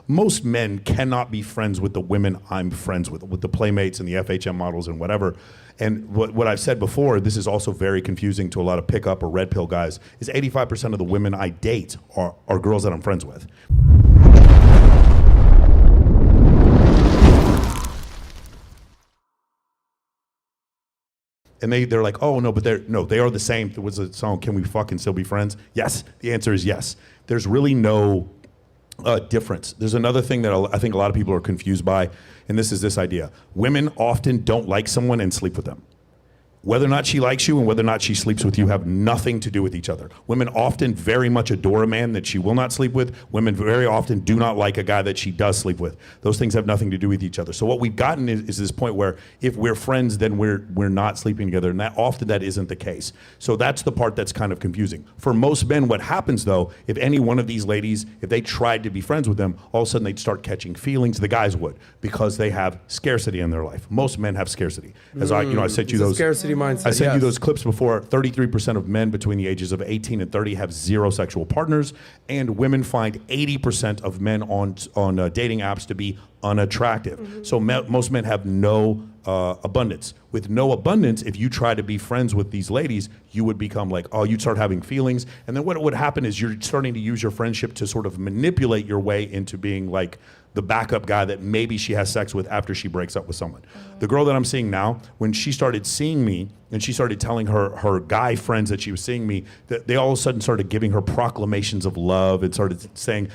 Most men cannot be friends with the women I'm friends with the playmates and the FHM models and whatever. And what I've said before, this is also very confusing to a lot of pickup or red pill guys, is 85% of the women I date are girls that I'm friends with. And they're like, oh no, but they are the same. There was a song, Can We Fucking Still Be Friends? Yes, the answer is yes. There's really no difference. There's another thing that I think a lot of people are confused by, and this is this idea. Women often don't like someone and sleep with them. Whether or not she likes you and whether or not she sleeps with you have nothing to do with each other. Women often very much adore a man that she will not sleep with. Women very often do not like a guy that she does sleep with. Those things have nothing to do with each other. So what we've gotten is this point where if we're friends, then we're not sleeping together, and that isn't the case. So that's the part that's kind of confusing. For most men, what happens though, if any one of these ladies, if they tried to be friends with them, all of a sudden they'd start catching feelings. The guys would, because they have scarcity in their life. Most men have scarcity. As I sent you those scarcity mindset. I sent you those clips before. 33% of men between the ages of 18 and 30 have zero sexual partners, and women find 80% of men on dating apps to be unattractive. Mm-hmm. So most men have no abundance. With no abundance, if you try to be friends with these ladies, you would become like, oh, you'd start having feelings. And then what would happen is you're starting to use your friendship to sort of manipulate your way into being like the backup guy that maybe she has sex with after she breaks up with someone. Mm-hmm. The girl that I'm seeing now, when she started seeing me and she started telling her guy friends that she was seeing me, that they all of a sudden started giving her proclamations of love and started saying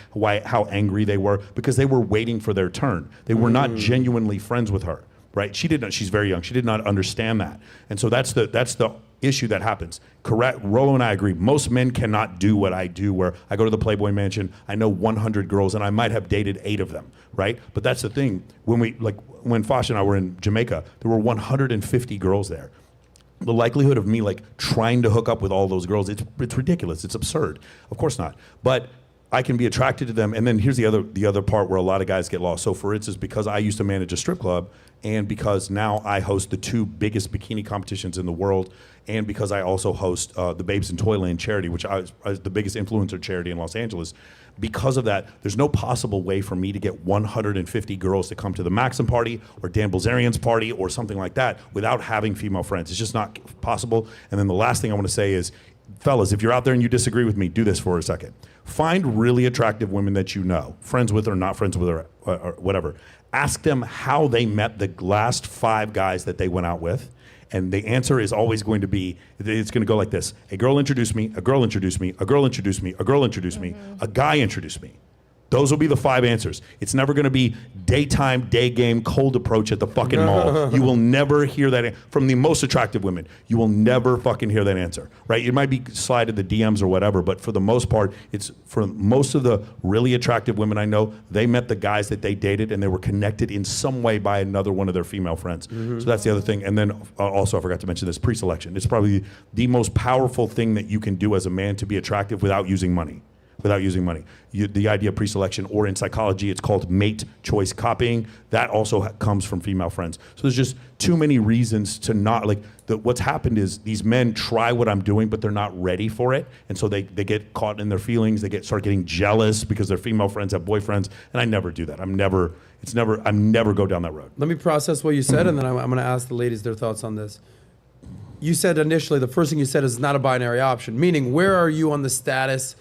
how angry they were because they were waiting for their turn. They were not genuinely friends with her. Right? She's very young. She did not understand that. And so that's the issue that happens. Correct. Rolo and I agree. Most men cannot do what I do, where I go to the Playboy Mansion, I know 100 girls, and I might have dated 8 of them, right? But that's the thing. When Fosh and I were in Jamaica, there were 150 girls there. The likelihood of me trying to hook up with all those girls, it's ridiculous. It's absurd. Of course not. But I can be attracted to them. And then here's the other part where a lot of guys get lost. So for instance, because I used to manage a strip club, and because now I host the 2 biggest bikini competitions in the world, and because I also host the Babes in Toyland charity, which is the biggest influencer charity in Los Angeles, because of that, there's no possible way for me to get 150 girls to come to the Maxim party or Dan Bilzerian's party or something like that without having female friends. It's just not possible. And then the last thing I want to say is, fellas, if you're out there and you disagree with me, do this for a second. Find really attractive women that you know, friends with or not friends with or whatever. Ask them how they met the last 5 guys that they went out with. And the answer is always going to be, it's going to go like this. A girl introduced me, a girl introduced me, a girl introduced me, a girl introduced me, a guy introduced me. Those will be the 5 answers. It's never going to be daytime, day game, cold approach at the fucking mall. You will never hear that from the most attractive women. You will never fucking hear that answer, right? It might be slided the DMs or whatever, but for the most part, it's for most of the really attractive women I know, they met the guys that they dated and they were connected in some way by another one of their female friends. Mm-hmm. So that's the other thing. And then also, I forgot to mention this, pre-selection. It's probably the most powerful thing that you can do as a man to be attractive without using money. The idea of pre-selection, or in psychology, it's called mate choice copying. That also comes from female friends. So there's just too many reasons to not, what's happened is these men try what I'm doing, but they're not ready for it. And so they get caught in their feelings. They start getting jealous because their female friends have boyfriends. And I never do that. I never go down that road. Let me process what you said, and then I'm going to ask the ladies their thoughts on this. You said initially, the first thing you said is not a binary option, meaning where are you on the status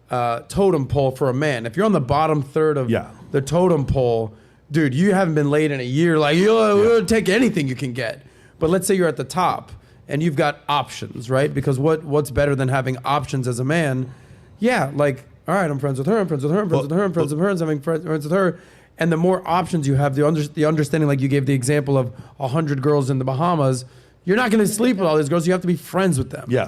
totem pole for a man? If you're on the bottom third of the totem pole, dude, you haven't been laid in a year. You'll take anything you can get. But let's say you're at the top and you've got options, right? Because what's better than having options as a man? Yeah, all right, I'm friends with her, I'm friends with her, I'm friends with her, I'm friends with her, I'm having friends with her. And the more options you have, the understanding, like you gave the example of 100 girls in the Bahamas, you're not going to sleep with all these girls. You have to be friends with them. Yeah,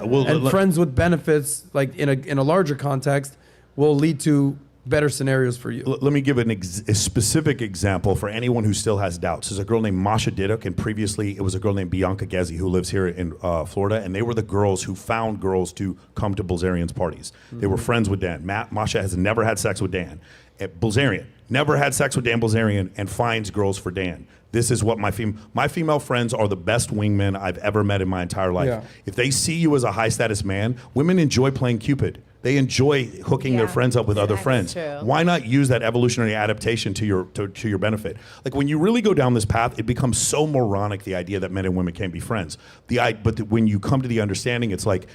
friends with benefits, in a larger context, will lead to better scenarios for you. Let me give a specific example for anyone who still has doubts. There's a girl named Masha Diduk, and previously it was a girl named Bianca Gezi who lives here in Florida, and they were the girls who found girls to come to Bilzerian's parties. Mm-hmm. They were friends with Dan. Masha has never had sex with Dan. Bilzerian never had sex with Dan Bilzerian and finds girls for Dan. this is what my female friends are the best wingmen I've ever met in my entire life. Yeah. If they see you as a high status man, women enjoy playing Cupid. They enjoy hooking their friends up with other That is friends. true. Why not use that evolutionary adaptation to your benefit? Like when you really go down this path, it becomes so moronic, the idea that men and women can't be friends. When you come to the understanding, it's like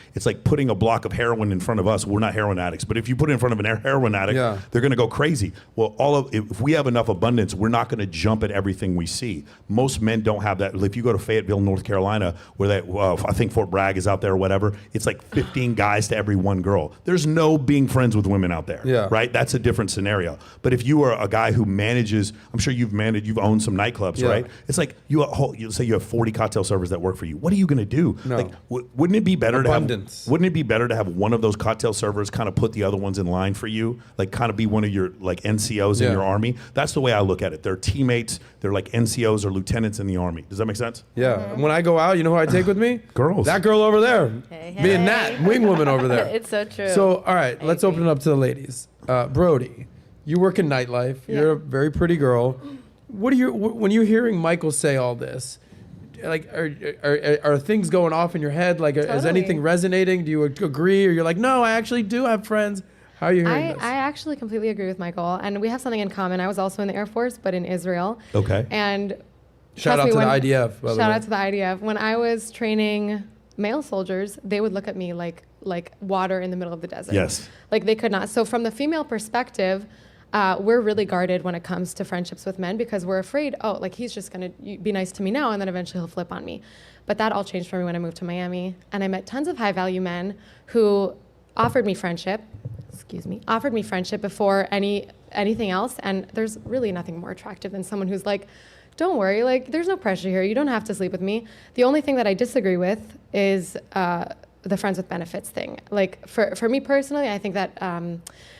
putting a block of heroin in front of us. We're not heroin addicts, but if you put it in front of an heroin addict, Yeah. they're going to go crazy. Well, if we have enough abundance, we're not going to jump at everything we see. Most men don't have that. If you go to Fayetteville, North Carolina, where I think Fort Bragg is out there or whatever, it's like 15 guys to every one girl. There's no being friends with women out there, Yeah. right? That's a different scenario. But if you are a guy who manages, I'm sure you've owned some nightclubs, Yeah. right? It's like you say you have 40 cocktail servers that work for you. What are you going to do? No. Like, wouldn't it be better Abundance. wouldn't it be better to have one of those cocktail servers kind of put the other ones in line for you, like kind of be one of your like NCOs in Yeah. your army? That's the way I look at it. They're teammates. They're like NCOs or lieutenants in the army. Does that make sense? Yeah. And when I go out, you know who I take with me? Girls. That girl over there. Hey, Me and hey. Nat, wing woman over there. It's so true. So, all right, I let's agree. open it up to the ladies. Brody, you work in nightlife. You're a very pretty girl. When you're hearing Michael say all this, like, are things going off in your head? Like, is Totally. anything resonating? Do you agree, or you're like, no, I actually do have friends? How are you hearing I this? actually completely agree with Michael, and we have something in common. I was also in the Air Force, but in Israel. Okay. And Shout trust out me, to the when- IDF. By the Shout way. out to the IDF. When I was training male soldiers, they would look at me like water in the middle of the desert. Yes. Like they could not. So from the female perspective, we're really guarded when it comes to friendships with men because we're afraid, oh, like he's just gonna be nice to me now and then eventually he'll flip on me. But that all changed for me when I moved to Miami, and I met tons of high value men who offered me friendship. Offered me friendship before anything else, and there's really nothing more attractive than someone who's like, don't worry, like there's no pressure here. You don't have to sleep with me. The only thing that I disagree with is the friends with benefits thing. Like for me personally, I think that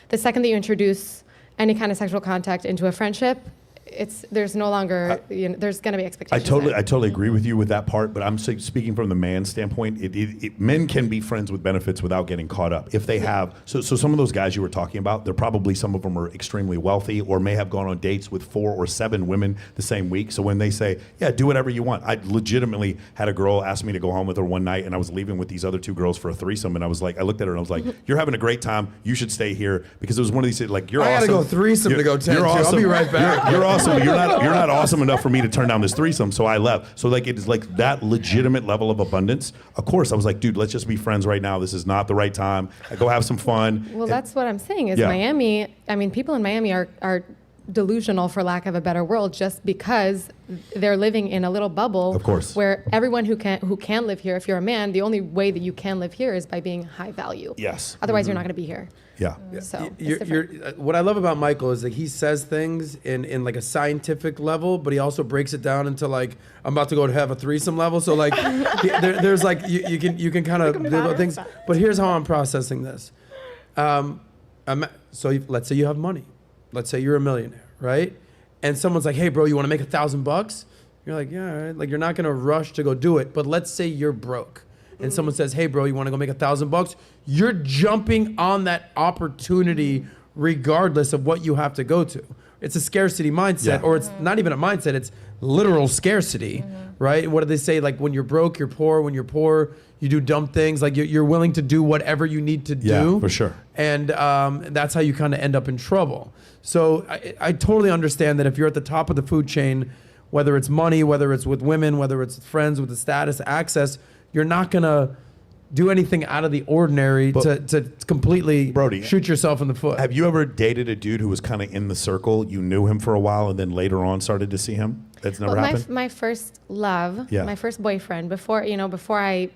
the second that you introduce any kind of sexual contact into a friendship, there's no longer there's going to be I expectations. totally agree with you with that part, but I'm speaking from the man standpoint. Men can be friends with benefits without getting caught up. If they have, so some of those guys you were talking about, they're probably, some of them are extremely wealthy or may have gone on dates with 4 or 7 women the same week. So when they say, yeah, do whatever you want. I legitimately had a girl ask me to go home with her one night, and I was leaving with these other 2 girls for a threesome, and I looked at her and I was like, you're having a great time. You should stay here, because it was one of these, like, you're I awesome. gotta go threesome to go 10 You're too. I'll awesome. be right back. You're awesome, but you're not awesome enough for me to turn down this threesome, so I left. So like, it is like that legitimate level of abundance. Of course, I was like, dude, let's just be friends right now. This is not the right time. I go have some fun. Well, that's what I'm saying is Yeah. Miami, I mean, people in Miami are delusional, for lack of a better word, just because they're living in a little bubble. Of course. Where everyone who can live here, if you're a man, the only way that you can live here is by being high value. Yes. Otherwise, you're not going to be here. Yeah. So You're, it's different. what I love about Michael is that he says things in like a scientific level, but he also breaks it down into like, I'm about to go to have a threesome level. So like, there's like you can kind of do little things. But here's how I'm processing this. Let's say you have money. Let's say you're a millionaire, right? And someone's like, hey, bro, you want to make $1,000? You're like, yeah, all right. Like, you're not gonna rush to go do it. But let's say you're broke, and someone says, hey, bro, you want to go make $1,000? You're jumping on that opportunity regardless of what you have to go to. It's a scarcity mindset, Yeah. or it's not even a mindset. It's literal scarcity, right? What do they say? Like, when you're broke, you're poor. When you're poor, you do dumb things. Like, you're willing to do whatever you need to Yeah, do. for sure. And that's how you kind of end up in trouble. So I totally understand that if you're at the top of the food chain, whether it's money, whether it's with women, whether it's friends with the status, access, you're not going to do anything out of the ordinary to completely Brody, shoot yourself in the foot. Have you ever dated a dude who was kind of in the circle? You knew him for a while, and then later on started to see him? That's never Well, happened? my first love, Yeah. my first boyfriend, before I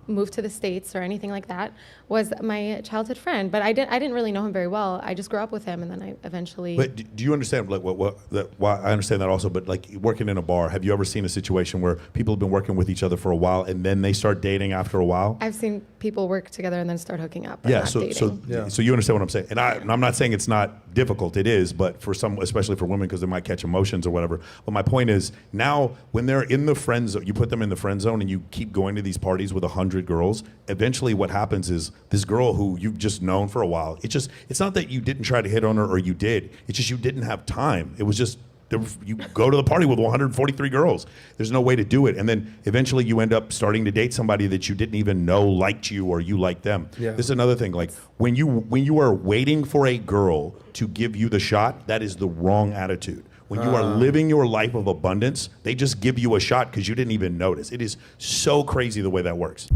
moved to the States or anything like that, was my childhood friend. But I didn't really know him very well. I just grew up with him, and then I eventually. But do you understand, like, why I understand that also, but like working in a bar, have you ever seen a situation where people have been working with each other for a while and then they start dating after a while? I've seen people work together and then start hooking up. But Yeah, not dating. so you understand what I'm saying, and I'm not saying it's not difficult. It is, but for some, especially for women, because they might catch emotions or whatever. But my point is, now when they're in the friend zone, you put them in the friend zone, and you keep going to these parties with 100 girls. Eventually, what happens is this girl who you've just known for a while. It's not that you didn't try to hit on her or you did. It's just you didn't have time. It was just You go to the party with 143 girls. There's no way to do it. And then eventually you end up starting to date somebody that you didn't even know liked you or you liked them. Yeah. This is another thing. Like when you are waiting for a girl to give you the shot, that is the wrong attitude. When you are living your life of abundance, they just give you a shot because you didn't even notice. It is so crazy the way that works.